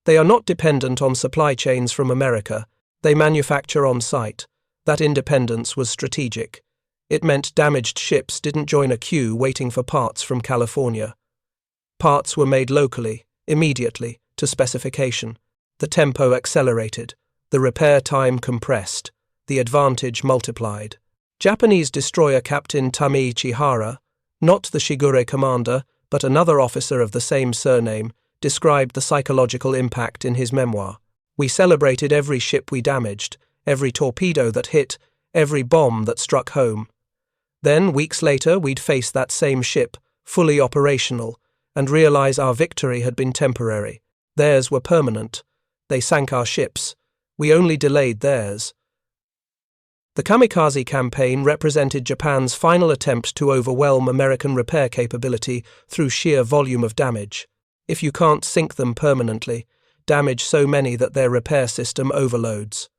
S1: They are not dependent on supply chains from America. They manufacture on site. That independence was strategic. It meant damaged ships didn't join a queue waiting for parts from California. Parts were made locally, immediately, to specification. The tempo accelerated, the repair time compressed, the advantage multiplied. Japanese destroyer Captain Tami Chihara, not the Shigure commander, but another officer of the same surname, described the psychological impact in his memoir. We celebrated every ship we damaged, every torpedo that hit, every bomb that struck home. Then, weeks later, we'd face that same ship, fully operational, and realize our victory had been temporary. Theirs were permanent. They sank our ships. We only delayed theirs. The kamikaze campaign represented Japan's final attempt to overwhelm American repair capability through sheer volume of damage. If you can't sink them permanently, damage so many that their repair system overloads.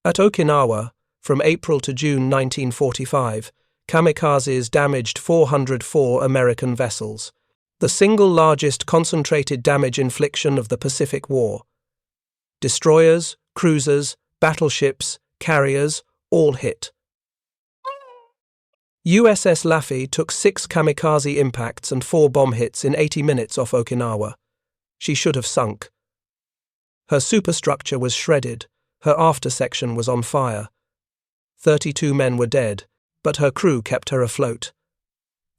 S1: At Okinawa, from April to June 1945, kamikazes damaged 404 American vessels, the single largest concentrated damage infliction of the Pacific War. Destroyers, cruisers, battleships, carriers, all hit. USS Laffey took 6 kamikaze impacts and 4 bomb hits in 80 minutes off Okinawa. She should have sunk. Her superstructure was shredded, her aftersection was on fire. 32 men were dead, but her crew kept her afloat.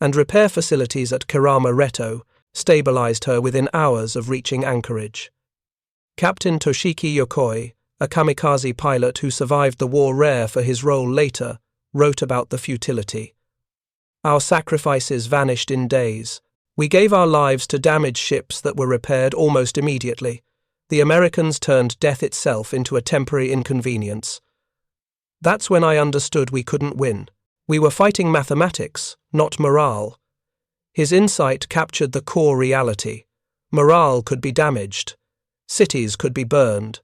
S1: And repair facilities at Kerama Reto stabilized her within hours of reaching anchorage. Captain Toshiki Yokoi, a kamikaze pilot who survived the war rare for his role later, wrote about the futility. Our sacrifices vanished in days. We gave our lives to damaged ships that were repaired almost immediately. The Americans turned death itself into a temporary inconvenience. That's when I understood we couldn't win. We were fighting mathematics, not morale. His insight captured the core reality. Morale could be damaged. Cities could be burned.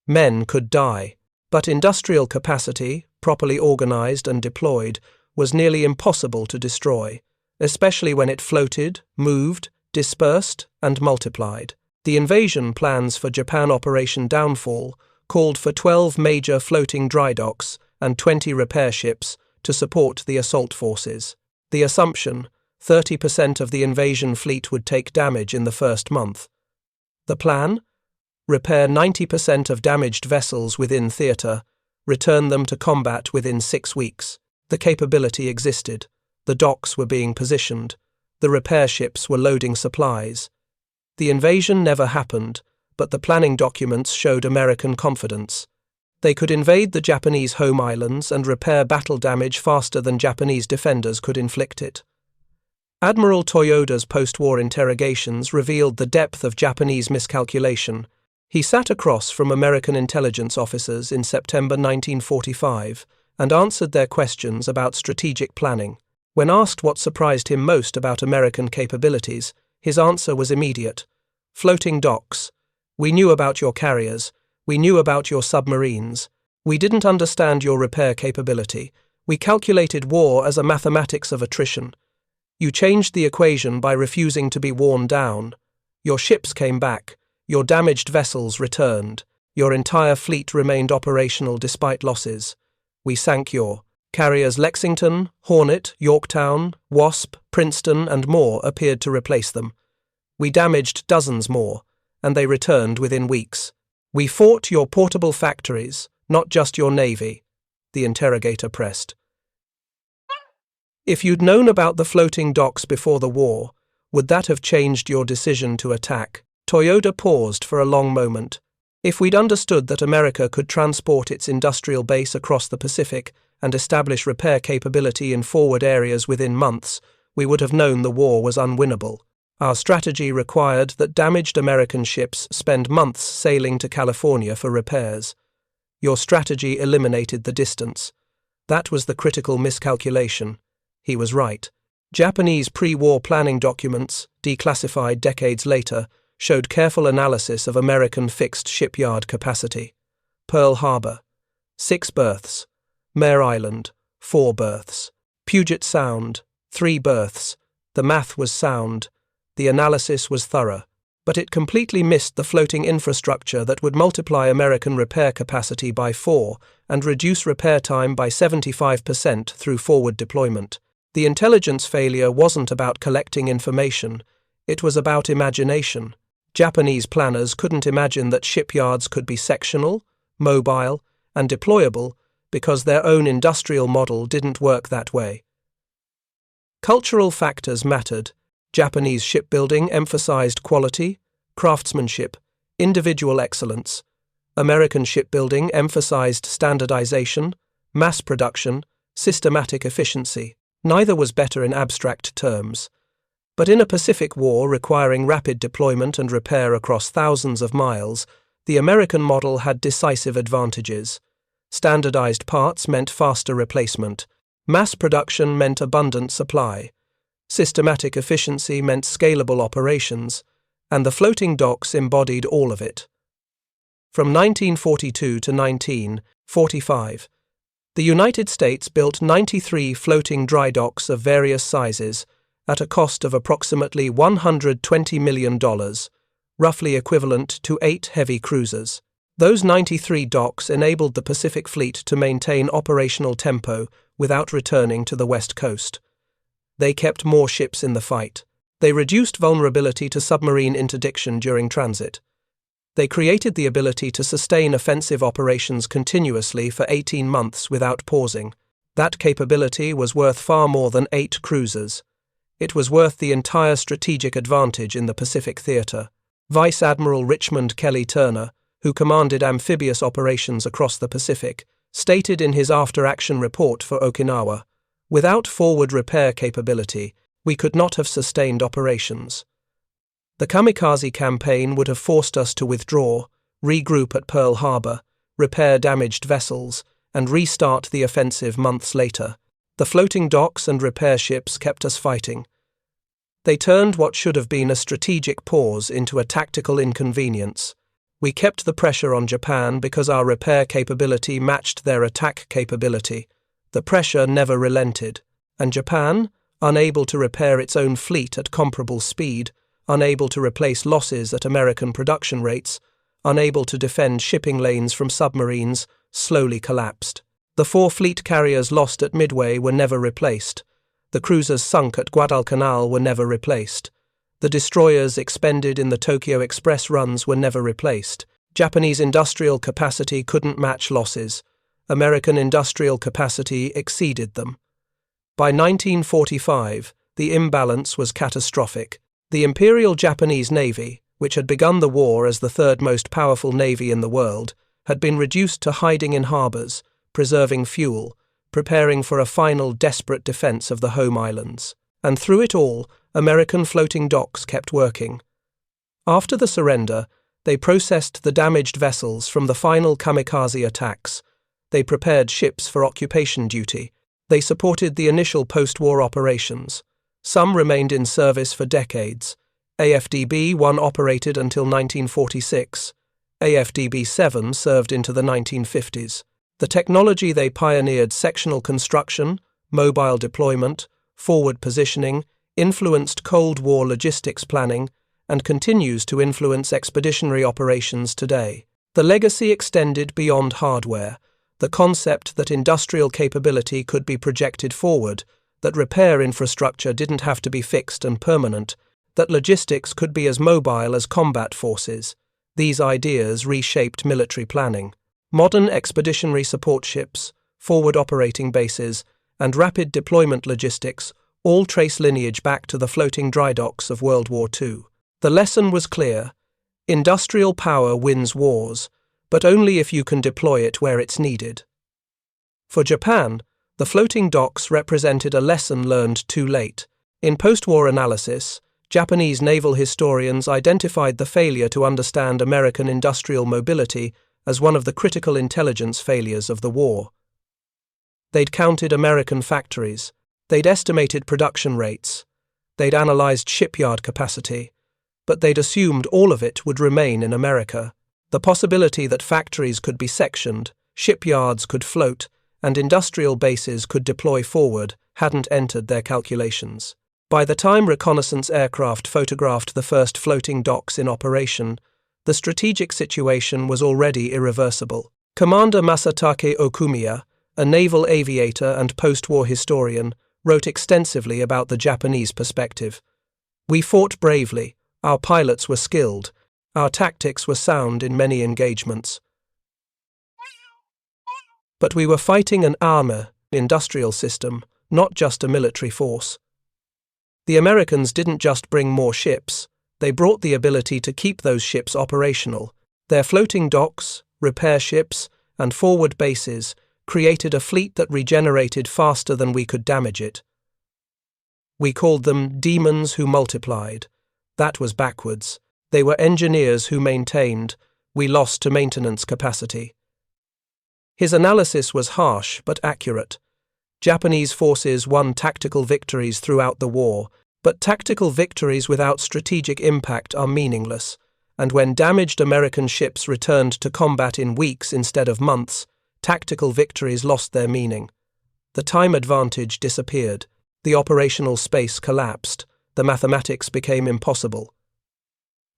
S1: Men could die. But industrial capacity, properly organized and deployed, was nearly impossible to destroy, especially when it floated, moved, dispersed, and multiplied. The invasion plans for Japan Operation Downfall called for 12 major floating dry docks and 20 repair ships to support the assault forces. The assumption, 30% of the invasion fleet would take damage in the first month. The plan? Repair 90% of damaged vessels within theatre, return them to combat within 6 weeks. The capability existed. The docks were being positioned. The repair ships were loading supplies. The invasion never happened, but the planning documents showed American confidence. They could invade the Japanese home islands and repair battle damage faster than Japanese defenders could inflict it. Admiral Toyoda's post-war interrogations revealed the depth of Japanese miscalculation. He sat across from American intelligence officers in September 1945 and answered their questions about strategic planning. When asked what surprised him most about American capabilities, his answer was immediate. Floating docks. We knew about your carriers. We knew about your submarines. We didn't understand your repair capability. We calculated war as a mathematics of attrition. You changed the equation by refusing to be worn down. Your ships came back. Your damaged vessels returned. Your entire fleet remained operational despite losses. We sank your carriers. Lexington, Hornet, Yorktown, Wasp, Princeton, and more appeared to replace them. We damaged dozens more, and they returned within weeks. We fought your portable factories, not just your navy, the interrogator pressed. If you'd known about the floating docks before the war, would that have changed your decision to attack? Toyoda paused for a long moment. If we'd understood that America could transport its industrial base across the Pacific and establish repair capability in forward areas within months, we would have known the war was unwinnable. Our strategy required that damaged American ships spend months sailing to California for repairs. Your strategy eliminated the distance. That was the critical miscalculation. He was right. Japanese pre-war planning documents, declassified decades later, showed careful analysis of American fixed shipyard capacity. Pearl Harbor, 6 berths. Mare Island, 4 berths. Puget Sound, 3 berths. The math was sound. The analysis was thorough. But it completely missed the floating infrastructure that would multiply American repair capacity by 4 and reduce repair time by 75% through forward deployment. The intelligence failure wasn't about collecting information, it was about imagination. Japanese planners couldn't imagine that shipyards could be sectional, mobile, and deployable because their own industrial model didn't work that way. Cultural factors mattered. Japanese shipbuilding emphasized quality, craftsmanship, individual excellence. American shipbuilding emphasized standardization, mass production, systematic efficiency. Neither was better in abstract terms. But in a Pacific war requiring rapid deployment and repair across thousands of miles, the American model had decisive advantages. Standardized parts meant faster replacement. Mass production meant abundant supply. Systematic efficiency meant scalable operations, and the floating docks embodied all of it. From 1942 to 1945, the United States built 93 floating dry docks of various sizes at a cost of approximately $120 million, roughly equivalent to 8 heavy cruisers. Those 93 docks enabled the Pacific Fleet to maintain operational tempo without returning to the West Coast. They kept more ships in the fight. They reduced vulnerability to submarine interdiction during transit. They created the ability to sustain offensive operations continuously for 18 months without pausing. That capability was worth far more than 8 cruisers. It was worth the entire strategic advantage in the Pacific theater. Vice Admiral Richmond Kelly Turner, who commanded amphibious operations across the Pacific, stated in his after-action report for Okinawa, "Without forward repair capability, we could not have sustained operations. The kamikaze campaign would have forced us to withdraw, regroup at Pearl Harbor, repair damaged vessels, and restart the offensive months later. The floating docks and repair ships kept us fighting. They turned what should have been a strategic pause into a tactical inconvenience. We kept the pressure on Japan because our repair capability matched their attack capability. The pressure never relented, and Japan, unable to repair its own fleet at comparable speed, unable to replace losses at American production rates, unable to defend shipping lanes from submarines, slowly collapsed. The 4 fleet carriers lost at Midway were never replaced. The cruisers sunk at Guadalcanal were never replaced. The destroyers expended in the Tokyo Express runs were never replaced. Japanese industrial capacity couldn't match losses. American industrial capacity exceeded them. By 1945, the imbalance was catastrophic. The Imperial Japanese Navy, which had begun the war as the third most powerful navy in the world, had been reduced to hiding in harbours, preserving fuel, preparing for a final desperate defence of the home islands. And through it all, American floating docks kept working. After the surrender, they processed the damaged vessels from the final kamikaze attacks. They prepared ships for occupation duty. They supported the initial post-war operations. Some remained in service for decades. AFDB-1 operated until 1946. AFDB-7 served into the 1950s. The technology they pioneered, sectional construction, mobile deployment, forward positioning, influenced Cold War logistics planning, and continues to influence expeditionary operations today. The legacy extended beyond hardware, the concept that industrial capability could be projected forward, that repair infrastructure didn't have to be fixed and permanent, that logistics could be as mobile as combat forces. These ideas reshaped military planning. Modern expeditionary support ships, forward operating bases, and rapid deployment logistics all trace lineage back to the floating dry docks of World War II. The lesson was clear. Industrial power wins wars, but only if you can deploy it where it's needed. For Japan, the floating docks represented a lesson learned too late. In post-war analysis, Japanese naval historians identified the failure to understand American industrial mobility as one of the critical intelligence failures of the war. They'd counted American factories, they'd estimated production rates, they'd analyzed shipyard capacity, but they'd assumed all of it would remain in America. The possibility that factories could be sectioned, shipyards could float, and industrial bases could deploy forward hadn't entered their calculations. By the time reconnaissance aircraft photographed the first floating docks in operation, the strategic situation was already irreversible. Commander Masatake Okumiya, a naval aviator and post-war historian, wrote extensively about the Japanese perspective. "We fought bravely, our pilots were skilled, our tactics were sound in many engagements. But we were fighting an armor, industrial system, not just a military force. The Americans didn't just bring more ships, they brought the ability to keep those ships operational. Their floating docks, repair ships, and forward bases created a fleet that regenerated faster than we could damage it. We called them demons who multiplied. That was backwards. They were engineers who maintained. We lost to maintenance capacity." His analysis was harsh but accurate. Japanese forces won tactical victories throughout the war, but tactical victories without strategic impact are meaningless, and when damaged American ships returned to combat in weeks instead of months, tactical victories lost their meaning. The time advantage disappeared, the operational space collapsed, the mathematics became impossible.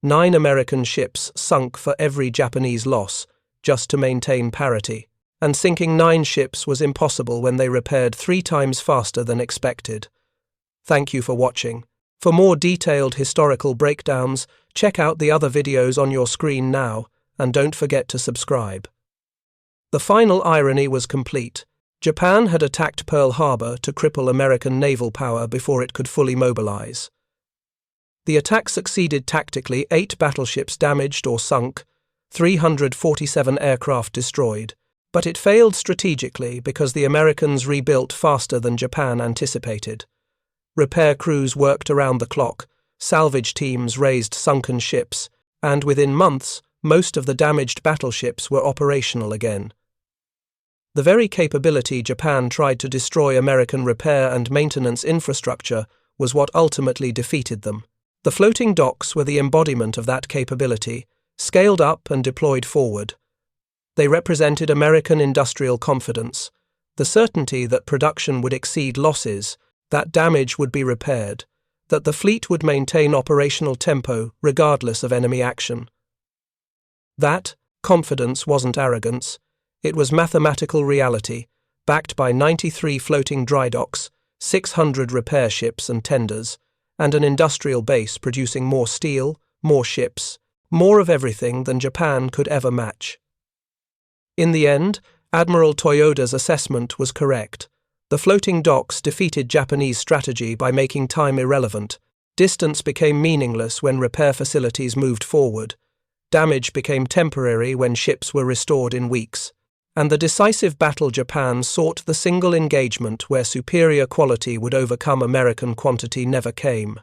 S1: 9 American ships sunk for every Japanese loss, just to maintain parity. And sinking 9 ships was impossible when they repaired 3 times faster than expected. Thank you for watching. For more detailed historical breakdowns, check out the other videos on your screen now, and don't forget to subscribe. The final irony was complete. Japan had attacked Pearl Harbor to cripple American naval power before it could fully mobilize. The attack succeeded tactically, 8 battleships damaged or sunk, 347 aircraft destroyed. But it failed strategically because the Americans rebuilt faster than Japan anticipated. Repair crews worked around the clock, salvage teams raised sunken ships, and within months, most of the damaged battleships were operational again. The very capability Japan tried to destroy American repair and maintenance infrastructure was what ultimately defeated them. The floating docks were the embodiment of that capability, scaled up and deployed forward. They represented American industrial confidence, the certainty that production would exceed losses, that damage would be repaired, that the fleet would maintain operational tempo regardless of enemy action. That confidence wasn't arrogance, it was mathematical reality, backed by 93 floating dry docks, 600 repair ships and tenders, and an industrial base producing more steel, more ships, more of everything than Japan could ever match. In the end, Admiral Toyoda's assessment was correct. The floating docks defeated Japanese strategy by making time irrelevant. Distance became meaningless when repair facilities moved forward. Damage became temporary when ships were restored in weeks. And the decisive battle Japan sought the single engagement where superior quality would overcome American quantity never came.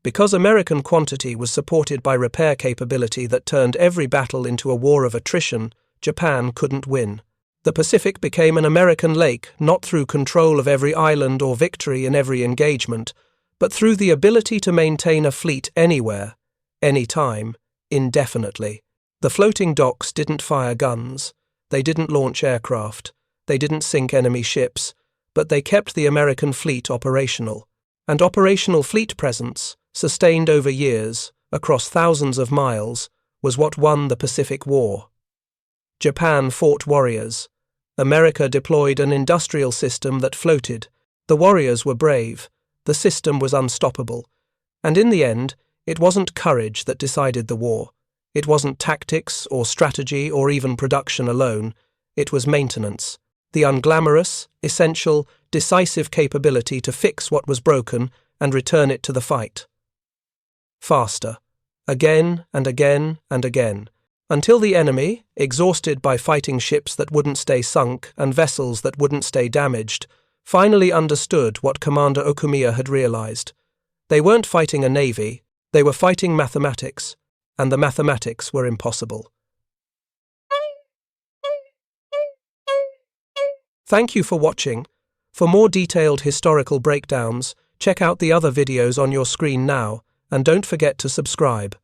S1: Because American quantity was supported by repair capability that turned every battle into a war of attrition, Japan couldn't win. The Pacific became an American lake not through control of every island or victory in every engagement, but through the ability to maintain a fleet anywhere, anytime, indefinitely. The floating docks didn't fire guns, they didn't launch aircraft, they didn't sink enemy ships, but they kept the American fleet operational. And operational fleet presence, sustained over years, across thousands of miles, was what won the Pacific War. Japan fought warriors. America deployed an industrial system that floated. The warriors were brave. The system was unstoppable. And in the end, it wasn't courage that decided the war. It wasn't tactics or strategy or even production alone. It was maintenance. The unglamorous, essential, decisive capability to fix what was broken and return it to the fight. Faster. Again and again and again. Until the enemy, exhausted by fighting ships that wouldn't stay sunk and vessels that wouldn't stay damaged, finally understood what Commander Okumiya had realized. They weren't fighting a navy, they were fighting mathematics, and the mathematics were impossible. Thank you for watching. For more detailed historical breakdowns, check out the other videos on your screen now, and don't forget to subscribe.